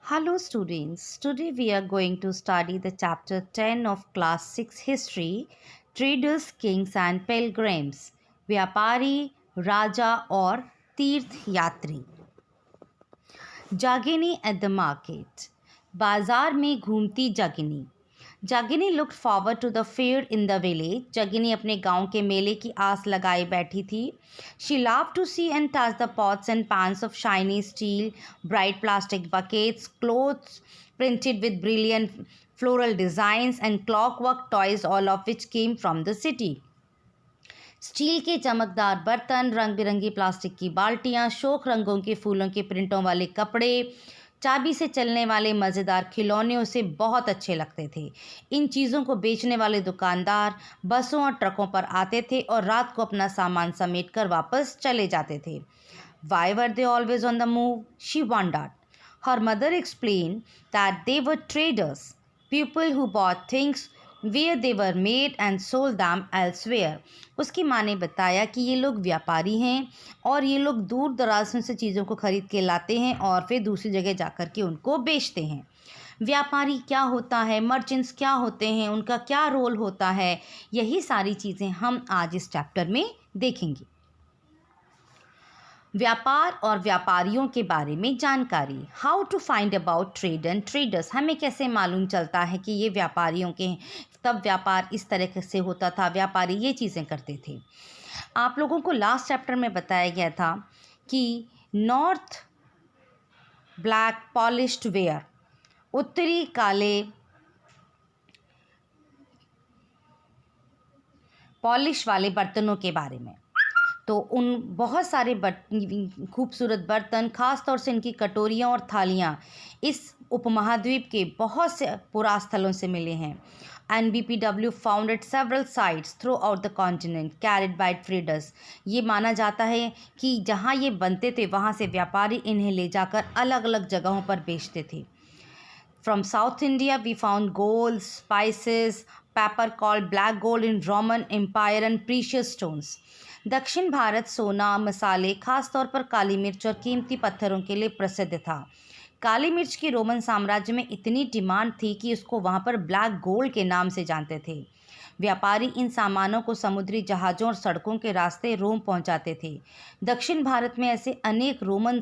Hello students, today we are going to study the chapter 10 of class 6 history, traders, kings and pilgrims, व्यापारी, राजा और तीर्थ यात्री। जागिनी at the market, बाजार में घूमती Jagini. Jagini looked forward to the fair in the village. Jagini अपने गांव के मेले की आस लगाए बैठी थी। She love to see and touch the pots and pans of shiny steel, bright plastic buckets, clothes printed with brilliant floral designs and clockwork toys, all of which came from the city. Steel के चमकदार बर्तन, रंग बिरंगी plastic की बाल्टियाँ, शोक रंगों के फूलों के प्रिंटों वाले कपड़े, चाबी से चलने वाले मज़ेदार खिलौने उसे बहुत अच्छे लगते थे। इन चीज़ों को बेचने वाले दुकानदार बसों और ट्रकों पर आते थे और रात को अपना सामान समेट कर वापस चले जाते थे। Why were they always on the move? She wondered. Her mother explained that they were traders, people who bought things where they were made and sold them elsewhere. उसकी माँ ने बताया कि ये लोग व्यापारी हैं और ये लोग दूर दराज से चीज़ों को खरीद के लाते हैं और फिर दूसरी जगह जाकर के उनको बेचते हैं। व्यापारी क्या होता है, मर्चेंट्स क्या होते हैं, उनका क्या रोल होता है, यही सारी चीज़ें हम आज इस चैप्टर में देखेंगे। व्यापार और व्यापारियों के बारे में जानकारी। How to find about trade and traders, हमें कैसे मालूम चलता है कि ये व्यापारियों के हैं। तब व्यापार इस तरह से होता था, व्यापारी ये चीज़ें करते थे। आप लोगों को लास्ट चैप्टर में बताया गया था कि नॉर्थ ब्लैक पॉलिश्ड वेयर, उत्तरी काले पॉलिश वाले बर्तनों के बारे में। तो उन बहुत सारे खूबसूरत बर्तन, ख़ास तौर से इनकी कटोरियाँ और थालियाँ इस उपमहाद्वीप के बहुत से पुरास्थलों से मिले हैं। NBPW founded several sites through out the continent carried by traders. ये माना जाता है कि जहाँ ये बनते थे वहाँ से व्यापारी इन्हें ले जाकर अलग अलग जगहों पर बेचते थे। From South India, we found gold, spices, pepper called black gold in Roman Empire and precious stones. दक्षिण भारत सोना, मसाले, खास तौर पर काली मिर्च और कीमती पत्थरों के लिए प्रसिद्ध था। काली मिर्च की रोमन साम्राज्य में इतनी डिमांड थी कि उसको वहाँ पर ब्लैक गोल्ड के नाम से जानते थे। व्यापारी इन सामानों को समुद्री जहाज़ों और सड़कों के रास्ते रोम पहुंचाते थे। दक्षिण भारत में ऐसे अनेक रोमन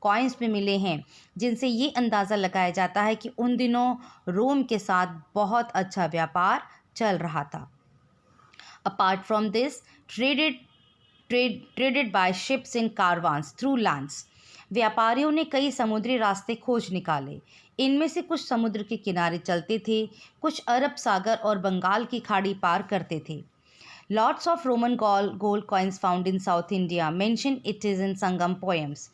कॉइन्स भी मिले हैं जिनसे ये अंदाज़ा लगाया जाता है कि उन दिनों रोम के साथ बहुत अच्छा व्यापार चल रहा था। Apart from this, traded by ships in caravans through lands. व्यापारियों ने कई समुद्री रास्ते खोज निकाले। इनमें से कुछ समुद्र के किनारे चलते थे, कुछ अरब सागर और बंगाल की खाड़ी पार करते थे। Lots of Roman gold coins found in South India mention it is in Sangam poems.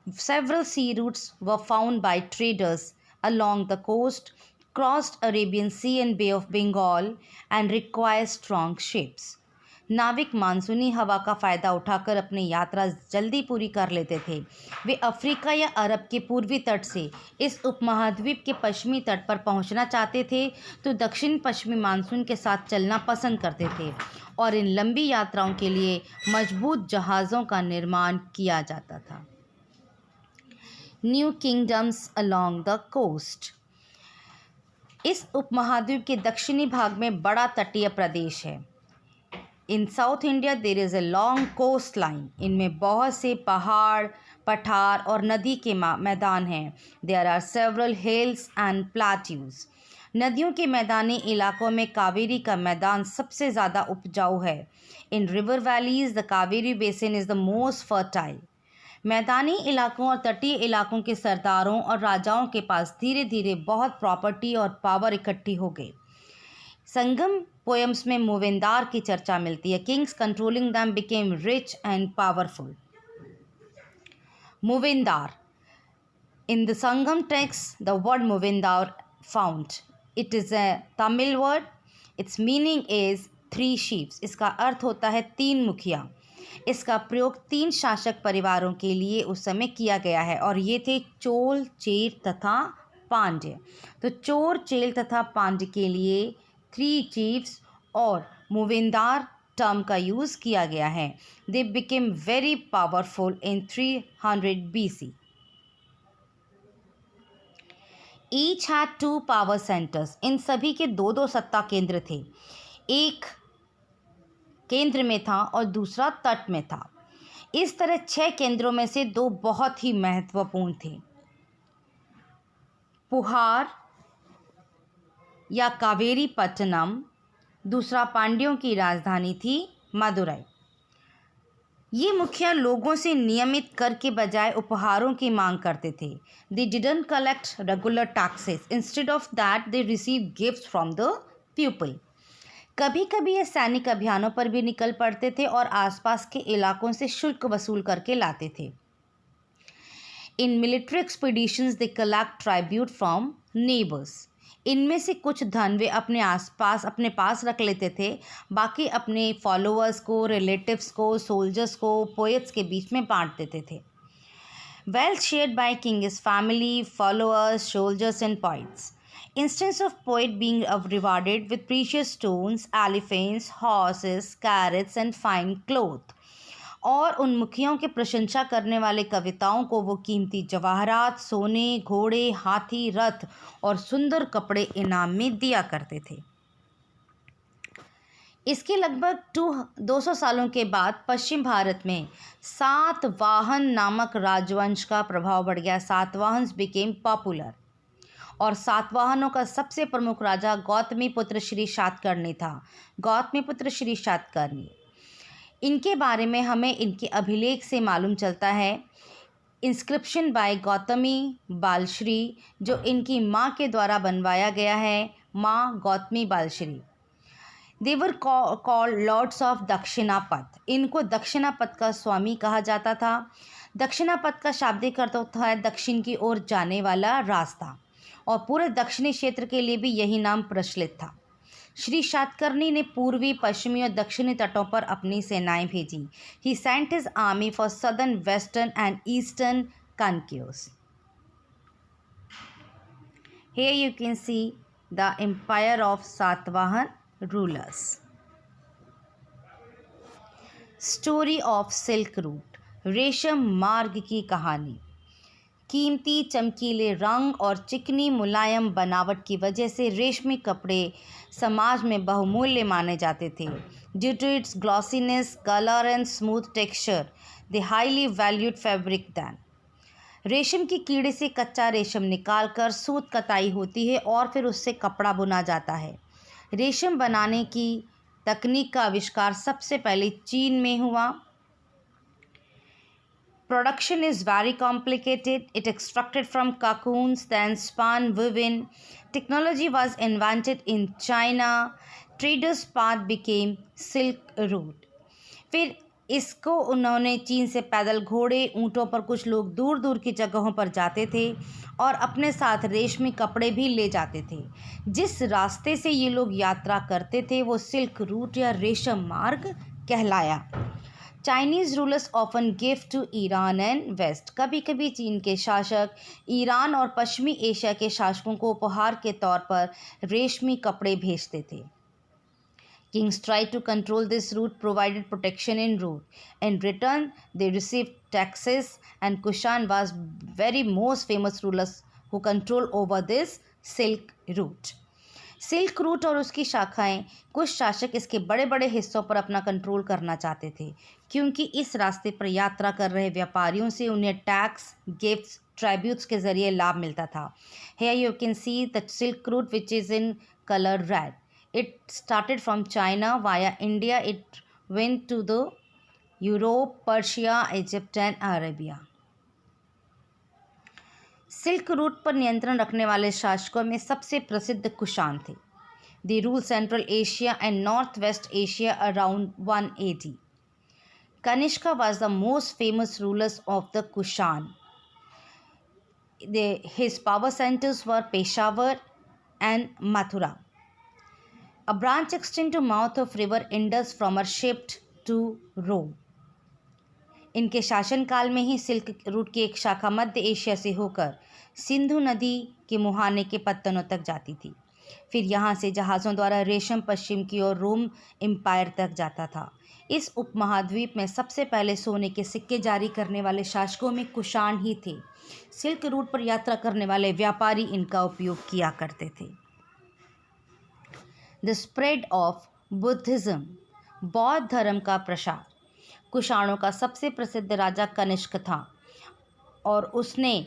Several sea routes were found by traders along the coast, crossed Arabian Sea and Bay of Bengal, and require strong ships. नाविक मानसूनी हवा का फ़ायदा उठाकर अपनी यात्रा जल्दी पूरी कर लेते थे। वे अफ्रीका या अरब के पूर्वी तट से इस उपमहाद्वीप के पश्चिमी तट पर पहुंचना चाहते थे तो दक्षिण पश्चिमी मानसून के साथ चलना पसंद करते थे और इन लंबी यात्राओं के लिए मजबूत जहाज़ों का निर्माण किया जाता था। New kingdoms along the coast, इस उपमहाद्वीप के दक्षिणी भाग में बड़ा तटीय प्रदेश है। In south India there is a long coast line, इनमें बहुत से पहाड़, पठार और नदी के मैदान हैं। There are several hills and plateaus. नदियों के मैदानी इलाकों में कावेरी का मैदान सबसे ज़्यादा उपजाऊ है। इन river valleys the Kaveri basin is the most fertile. मैदानी इलाकों और तटीय इलाकों के सरदारों और राजाओं के पास धीरे धीरे बहुत प्रॉपर्टी और पावर इकट्ठी हो गई। संगम पोएम्स में मूवेंदार की चर्चा मिलती है। Kings controlling them became rich and powerful. Moovendar, in the Sangam text the word Moovendar found, it is a Tamil word, its meaning is 3 chiefs। इसका अर्थ होता है 3 मुखिया। इसका प्रयोग 3 शासक परिवारों के लिए उस समय किया गया है और ये थे चोल, चेर तथा पांड्य। तो चोर, चेल तथा पांड्य के लिए 3 chiefs और मूवेंदार टर्म का यूज़ किया गया है। They became very powerful in 300 BC। Each had 2 power centres. इन सभी के दो दो सत्ता केंद्र थे, एक केंद्र में था और दूसरा तट में था। इस तरह 6 केंद्रों में से 2 बहुत ही महत्वपूर्ण थे। पुहार या कावेरी पट्टनम, दूसरा पांड्यों की राजधानी थी मदुरई। ये मुखिया लोगों से नियमित कर के बजाय उपहारों की मांग करते थे। They didn't collect regular taxes, instead of that they receive gifts from the people. कभी कभी ये सैनिक अभियानों पर भी निकल पड़ते थे और आसपास के इलाकों से शुल्क वसूल करके लाते थे। In military expeditions they collect tribute from neighbours. इनमें से कुछ धन वे अपने पास रख लेते थे, बाकी अपने फॉलोअर्स को, रिलेटिव्स को, सोल्जर्स को, पोएट्स के बीच में बांट देते थे। Wealth shared by king is family, followers, soldiers and poets. Instance of poet being rewarded with precious stones, elephants, horses, carrots and fine cloth. और उन मुखियों के प्रशंसा करने वाले कविताओं को वो कीमती जवाहरात, सोने, घोड़े, हाथी, रथ और सुंदर कपड़े इनाम में दिया करते थे। इसके लगभग 200 सालों के बाद पश्चिम भारत में सातवाहन नामक राजवंश का प्रभाव बढ़ गया। सातवाहन्स बिकेम पॉपुलर और सातवाहनों का सबसे प्रमुख राजा गौतमीपुत्र श्री शातकर्णी था। गौतमीपुत्र श्री शातकर्णी, इनके बारे में हमें इनके अभिलेख से मालूम चलता है। इंस्क्रिप्शन बाय गौतमी बालश्री, जो इनकी माँ के द्वारा बनवाया गया है, माँ Gautami Balashri. They were called lords of Dakshinapatha. इनको दक्षिणापथ का स्वामी कहा जाता था। दक्षिणापथ का शाब्दिक अर्थ होता है दक्षिण की ओर जाने वाला रास्ता, और पूरे दक्षिणी क्षेत्र के लिए भी यही नाम प्रचलित था। श्री शातकर्णी ने पूर्वी, पश्चिमी और दक्षिणी तटों पर अपनी सेनाएं भेजी। He sent his army for southern, western and eastern conquers. Here you can see the empire of Satavahan rulers. Story of Silk Route. रेशम मार्ग की कहानी। कीमती चमकीले रंग और चिकनी मुलायम बनावट की वजह से रेशमी कपड़े समाज में बहुमूल्य माने जाते थे। Due to its glossiness, colour and smooth texture, they highly valued fabric then. रेशम की कीड़े से कच्चा रेशम निकालकर सूत कताई होती है और फिर उससे कपड़ा बुना जाता है। रेशम बनाने की तकनीक का आविष्कार सबसे पहले चीन में हुआ। Production is very complicated. It extracted from cocoons, then spun, woven. Technology was invented in China. Traders' path became Silk Route. फिर इसको उन्होंने चीन से पैदल घोड़े, ऊँटों पर कुछ लोग दूर दूर की जगहों पर जाते थे और अपने साथ रेशमी कपड़े भी ले जाते थे। जिस रास्ते से ये लोग यात्रा करते थे वो सिल्क रूट या रेशम मार्ग कहलाया। Chinese rulers often give to Iran and west. कभी कभी चीन के शासक ईरान और पश्चिमी एशिया के शासकों को उपहार के तौर पर रेशमी कपड़े भेजते थे। Kings try to control this route, provided protection in route. In return they receive taxes and Kushan was very most famous rulers who control over this silk route. Silk route और उसकी शाखाएं, कुछ शासक इसके बड़े बड़े हिस्सों पर अपना कंट्रोल करना चाहते थे, क्योंकि इस रास्ते पर यात्रा कर रहे व्यापारियों से उन्हें टैक्स, गिफ्ट्स, ट्राइब्यूट्स के जरिए लाभ मिलता था। Here you can see the Silk Route which is in color red. It started from China via India. It went to the Europe, Persia, Egypt and Arabia. Silk route पर नियंत्रण रखने वाले शासकों में सबसे प्रसिद्ध कुशान थे। They rule central Asia and north west Asia around 1 AD. Kanishka was the most famous rulers of the Kushan. His power centers were Peshawar and Mathura. A branch extended to mouth of river Indus from her shipped to Rome. इनके शासनकाल में ही silk route की एक शाखा मध्य Asia से होकर सिंधु नदी के मुहाने के पत्तनों तक जाती थी। फिर यहाँ से जहाज़ों द्वारा रेशम पश्चिम की ओर रोम एम्पायर तक जाता था। इस उपमहाद्वीप में सबसे पहले सोने के सिक्के जारी करने वाले शासकों में कुषाण ही थे। सिल्क रूट पर यात्रा करने वाले व्यापारी इनका उपयोग किया करते थे। द स्प्रेड ऑफ बुद्धिज्म, बौद्ध धर्म का प्रसार। कुषाणों का सबसे प्रसिद्ध राजा कनिष्क था और उसने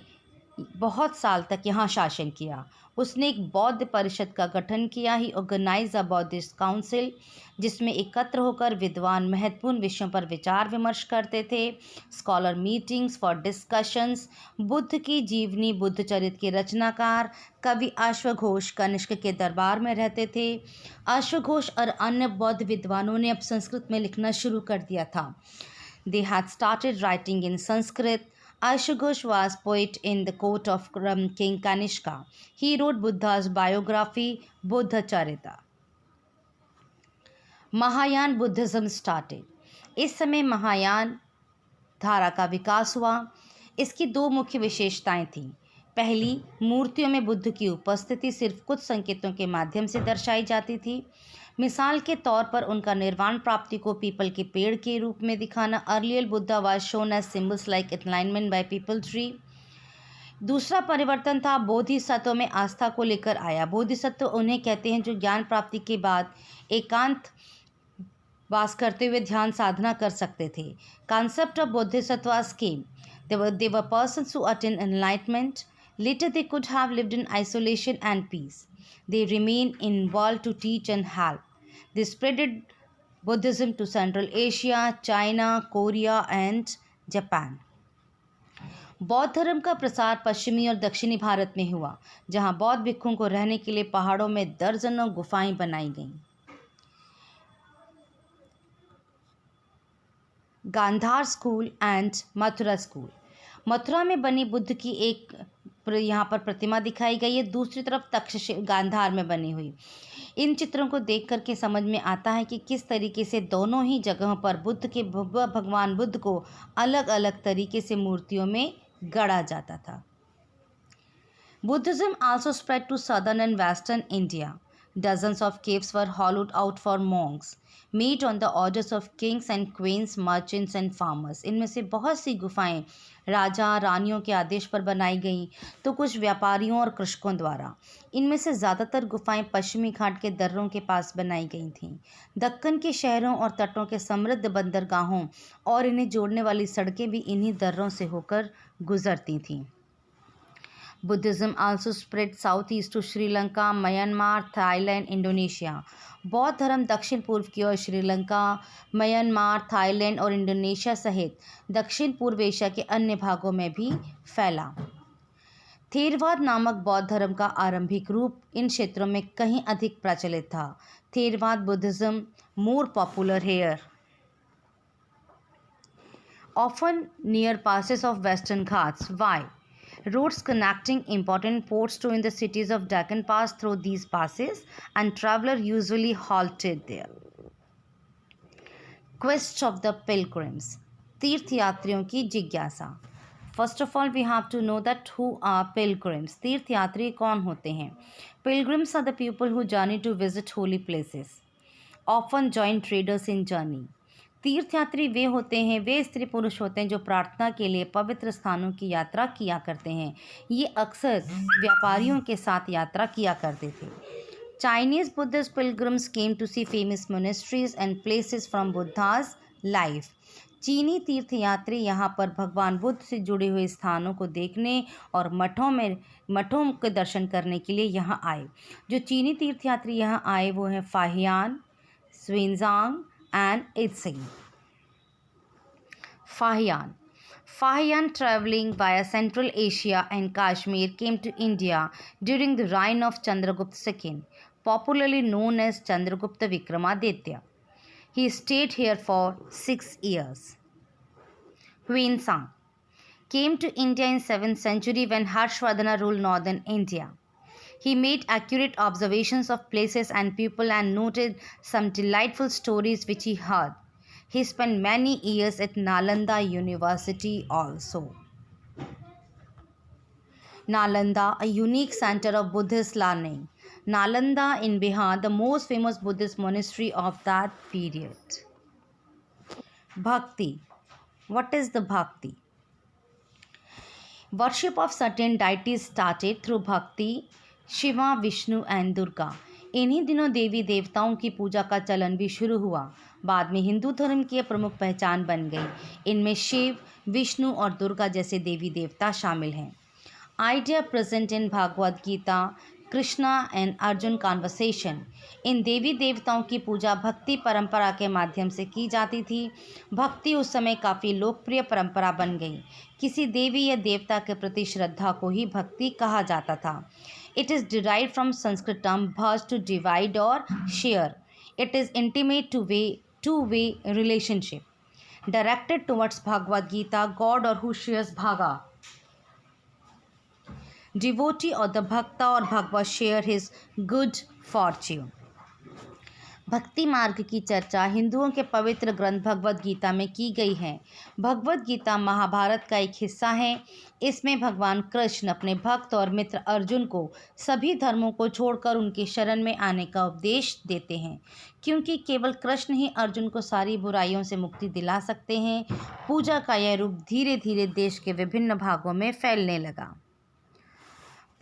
बहुत साल तक यहाँ शासन किया। उसने एक बौद्ध परिषद का गठन किया। ही ऑर्गेनाइज अ बौद्धिस्ट काउंसिल, जिसमें एकत्र होकर विद्वान महत्वपूर्ण विषयों पर विचार विमर्श करते थे। Scholar meetings for discussions. Buddha की जीवनी, बुद्ध चरित्र के रचनाकार कवि अश्वघोष कनिष्क के दरबार में रहते थे। अश्वघोष और अन्य बौद्ध विद्वानों ने अब संस्कृत में लिखना शुरू कर दिया था। They had started writing in Sanskrit. Ashughosh was poet in the court of King Kanishka. He wrote Buddha's biography, Buddha Charita. Mahayana Buddhism started. इस समय महायान धारा का विकास हुआ। इसकी दो मुख्य विशेषताएं थीं। पहली, मूर्तियों में बुद्ध की उपस्थिति सिर्फ कुछ संकेतों के माध्यम से दर्शाई जाती थी। मिसाल के तौर पर उनका निर्वाण प्राप्ति को पीपल के पेड़ के रूप में दिखाना। Earlier Buddha was shown as symbols like enlightenment by peepal tree. दूसरा परिवर्तन था बोधिसत्व में आस्था को लेकर आया। बोधिसत्व उन्हें कहते हैं जो ज्ञान प्राप्ति के बाद एकांत वास करते हुए ध्यान साधना कर सकते थे। Concept of bodhisattvas came. They were persons who attained enlightenment. Later they could have lived in isolation and peace. They remained involved to teach and help. They spreaded Buddhism to Central Asia, China, Korea and Japan. बौद्ध धर्म का प्रसार पश्चिमी और दक्षिणी भारत में हुआ, जहां बौद्ध भिक्षुओं को रहने के लिए पहाड़ों में दर्जनों गुफाएं बनाई गईं। Gandhara school and Mathura school. Mathura में बनी बुद्ध की एक यहाँ पर प्रतिमा दिखाई गई है, दूसरी तरफ तक्षशिला गांधार में बनी हुई। इन चित्रों को देख करके समझ में आता है कि किस तरीके से दोनों ही जगहों पर भगवान बुद्ध को अलग अलग तरीके से मूर्तियों में गढ़ा जाता था। Buddhism also spread to southern and western India. Dozens of caves were hollowed out for monks, made on the orders of kings and queens, merchants and farmers. इनमें से बहुत सी गुफाएं राजा रानियों के आदेश पर बनाई गईं, तो कुछ व्यापारियों और कृषकों द्वारा। इनमें से ज़्यादातर गुफाएं पश्चिमी घाट के दर्रों के पास बनाई गई थीं। दक्कन के शहरों और तटों के समृद्ध बंदरगाहों और इन्हें जोड़ने वाली सड़कें भी इन्हीं दर्रों से होकर गुजरती थीं। Buddhism also spread southeast to Sri Lanka, Myanmar, Thailand, Indonesia. बौद्ध धर्म दक्षिण पूर्व की ओर श्रीलंका, म्यांमार, थाईलैंड और इंडोनेशिया सहित दक्षिण पूर्व एशिया के अन्य भागों में भी फैला। थेरवाद नामक बौद्ध धर्म का आरंभिक रूप इन क्षेत्रों में कहीं अधिक प्रचलित था। Theravada Buddhism more popular here often near passes of Western Ghats. Why? Roads connecting important ports to in the cities of Deccan passed through these passes and travelers usually halted there. Quest of the pilgrims. तीर्थयात्रियों की जिज्ञासा. First of all, we have to know that who are pilgrims. तीर्थयात्री कौन होते हैं? Pilgrims are the people who journey to visit holy places. Often join traders in journey. तीर्थयात्री वे होते हैं, वे स्त्री पुरुष होते हैं जो प्रार्थना के लिए पवित्र स्थानों की यात्रा किया करते हैं। ये अक्सर व्यापारियों के साथ यात्रा किया करते थे। Chinese Buddhist pilgrims came to see famous monasteries and places from Buddha's life. चीनी तीर्थयात्री यहाँ पर भगवान बुद्ध से जुड़े हुए स्थानों को देखने और मठों के दर्शन करने के लिए यहाँ आए। जो चीनी तीर्थयात्री यहाँ आए वो हैं Fahien, स्वेंजांग and Itzing. Fahian traveling via Central Asia and Kashmir came to India during the reign of Chandragupta II, popularly known as Chandragupta Vikramaditya. He stayed here for 6 years. Huinsang came to India in 7th century when Harshvardhana ruled northern India. He made accurate observations of places and people and noted some delightful stories which he heard. He spent many years at Nalanda University also. Nalanda, a unique center of Buddhist learning. Nalanda in Bihar, the most famous Buddhist monastery of that period. Bhakti. What is the Bhakti? Worship of certain deities started through bhakti, Shiva, Vishnu and Durga. इन्हीं दिनों देवी देवताओं की पूजा का चलन भी शुरू हुआ। बाद में हिंदू धर्म की प्रमुख पहचान बन गई। इनमें शिव, विष्णु और दुर्गा जैसे देवी देवता शामिल हैं। Idea present in Bhagavad Gita, Krishna and Arjuna conversation. इन देवी देवताओं की पूजा भक्ति परंपरा के माध्यम से की जाती थी। भक्ति उस समय काफ़ी लोकप्रिय परंपरा बन गई। किसी देवी या देवता के प्रति श्रद्धा को ही भक्ति कहा जाता था। It is derive from Sanskrit term bhaj, to divide और share. It is intimate to way relationship directed towards Bhagavad Gita, god और who shares bhaga, devotee or the bhakta or bhagava share his good fortune। भक्ति मार्ग की चर्चा हिंदुओं के पवित्र ग्रंथ भगवद गीता में की गई है। भगवद गीता महाभारत का एक हिस्सा है। इसमें भगवान कृष्ण अपने भक्त और मित्र अर्जुन को सभी धर्मों को छोड़कर उनके शरण में आने का उपदेश देते हैं, क्योंकि केवल कृष्ण ही अर्जुन को सारी बुराइयों से मुक्ति दिला सकते हैं। पूजा का यह रूप धीरे धीरे देश के विभिन्न भागों में फैलने लगा।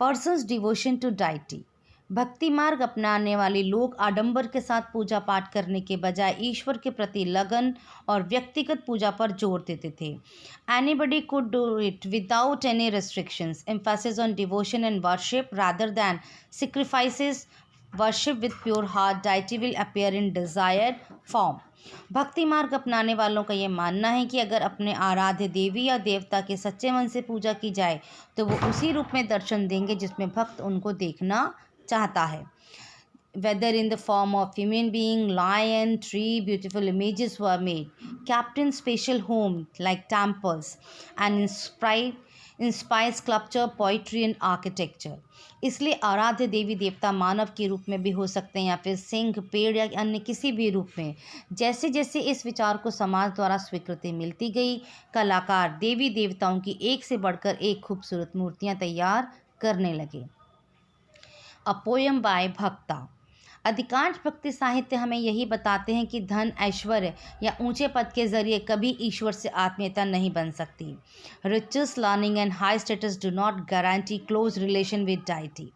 Persons devotion to deity. Bhakti मार्ग अपनाने वाले लोग आडंबर के साथ पूजा पाठ करने के बजाय ईश्वर के प्रति लगन और व्यक्तिगत पूजा पर जोर देते थे। Anybody could do it without any restrictions. Emphasis on devotion and worship rather than sacrifices. Worship with pure heart, deity will appear in desired form. भक्ति मार्ग अपनाने वालों का ये मानना है कि अगर अपने आराध्य देवी या देवता के सच्चे मन से पूजा की जाए तो वो उसी रूप में दर्शन देंगे जिसमें भक्त उनको देखना चाहता है। Whether in the form of human being, lion, tree, beautiful images were made, kept in special homes like temples, and inspire sculpture, poetry and architecture। इसलिए आराध्य देवी देवता मानव के रूप में भी हो सकते हैं या फिर सिंह, पेड़ या अन्य किसी भी रूप में। जैसे जैसे इस विचार को समाज द्वारा स्वीकृति मिलती गई, कलाकार देवी देवताओं की एक से बढ़कर एक खूबसूरत मूर्तियां तैयार करने लगे। अ पोयम बाय भक्ता। अधिकांश भक्ति साहित्य हमें यही बताते हैं कि धन, ऐश्वर्य या ऊंचे पद के जरिए कभी ईश्वर से आत्मीयता नहीं बन सकती। Riches, learning and high status do not guarantee close relation with deity.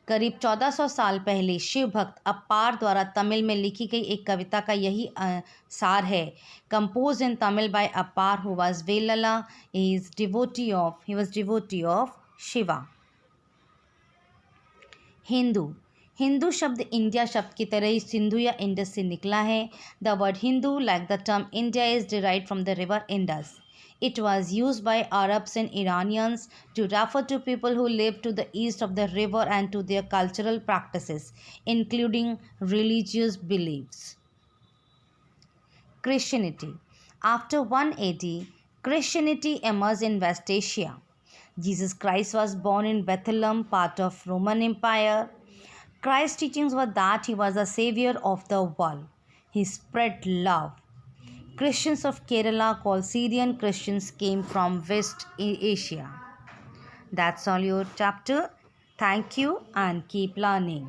करीब 1400 साल पहले शिव भक्त अप्पार द्वारा तमिल में लिखी गई एक कविता का यही सार है। Compose in Tamil by Appar, who was Vellala, he was devotee of Shiva. Hindu शब्द इंडिया शब्द की तरह ही सिंधु या इंडस से निकला है। The word Hindu, like the term India, is derived from the river Indus. It was used by Arabs and Iranians to refer to people who lived to the east of the river and to their cultural practices, including religious beliefs. Christianity. After 1 AD, Christianity emerged in West Asia. Jesus Christ was born in Bethlehem, part of Roman Empire. Christ's teachings were that he was the savior of the world. He spread love. Christians of Kerala, called Syrian Christians, came from West Asia. That's all your chapter. Thank you and keep learning.